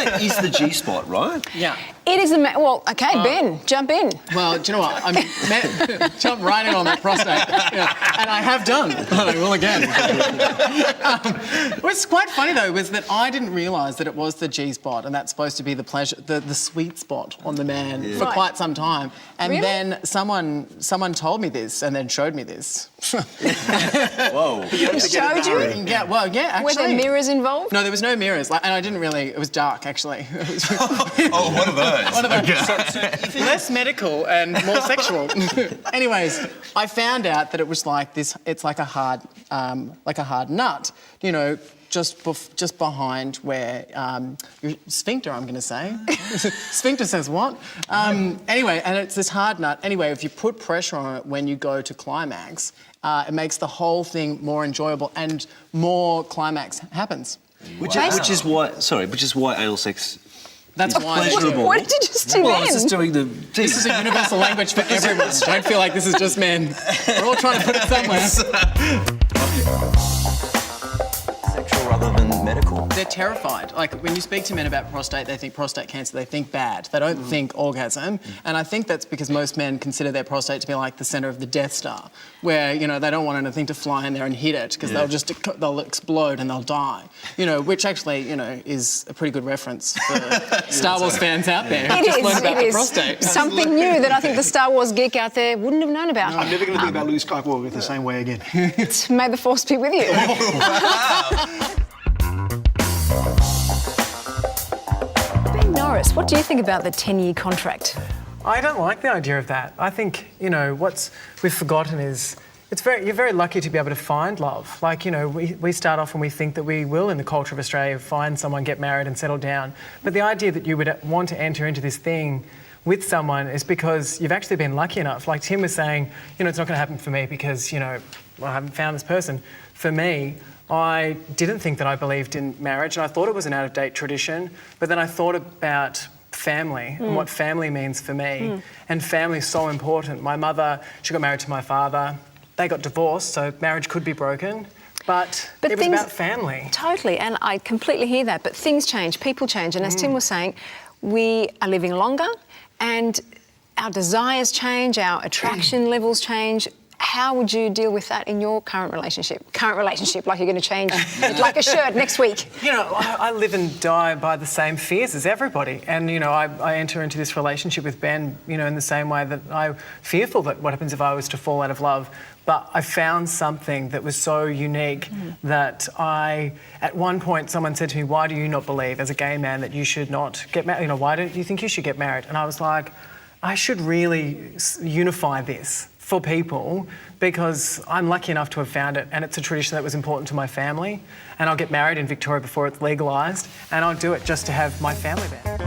prostate is the G-spot, right? Yeah. It is well, okay, Ben, jump in. Well, do you know what? Jump right in on that prostate. Yeah. And I have done. I will again. What's quite funny, though, was that I didn't realise that it was the G-spot and that's supposed to be the pleasure, the sweet spot on the man for quite some time. And then someone told me this and then showed me this. Whoa. Showed you? Yeah, well, yeah, actually. Were there mirrors involved? No, there was no mirrors. And I didn't really... It was dark, actually. Oh, one of those. One of those. Less medical and more sexual. Anyways, I found out that it was like this. It's like a hard nut. You know, just behind where your sphincter. I'm going to say. Sphincter says what? Anyway, and it's this hard nut. Anyway, if you put pressure on it when you go to climax, it makes the whole thing more enjoyable and more climax happens. Which is why anal sex. That's why. Pleasurable. What did you just do Well, then? I was just doing the... This is a universal language for everyone. Don't feel like this is just men. We're all trying to put it somewhere. Sexual rather than medical. They're terrified. Like, when you speak to men about prostate, they think prostate cancer, they think bad. They don't think orgasm. And I think that's because most men consider their prostate to be like the centre of the Death Star, where, you know, they don't want anything to fly in there and hit it, because they'll explode and they'll die. You know, which actually, you know, is a pretty good reference for Star Wars fans out there. It Just is, learned about it the is. prostate. Something new that I think the Star Wars geek out there wouldn't have known about. I'm never going to think about Luke Skywalker the same way again. May the force be with you. Ben Norris, what do you think about the 10-year contract? I don't like the idea of that. I think, you know, what we've forgotten is you're very lucky to be able to find love. Like, you know, we start off and we think that we will, in the culture of Australia, find someone, get married and settle down. But the idea that you would want to enter into this thing with someone is because you've actually been lucky enough. Like Tim was saying, you know, it's not going to happen for me because, you know, I haven't found this person. For me, I didn't think that I believed in marriage, and I thought it was an out-of-date tradition, but then I thought about family and what family means for me. And family is so important. My mother, she got married to my father. They got divorced, so marriage could be broken. But it was about family. Totally, and I completely hear that. But things change, people change. And as Tim was saying, we are living longer and our desires change, our attraction levels change. How would you deal with that in your current relationship? Current relationship, like you're going to change it like a shirt next week. You know, I live and die by the same fears as everybody. And, you know, I enter into this relationship with Ben, you know, in the same way that I'm fearful that what happens if I was to fall out of love. But I found something that was so unique that at one point, someone said to me, why do you not believe, as a gay man, that you should not get married? You know, why don't you think you should get married? And I was like, I should really unify this for people, because I'm lucky enough to have found it, and it's a tradition that was important to my family, and I'll get married in Victoria before it's legalised, and I'll do it just to have my family there.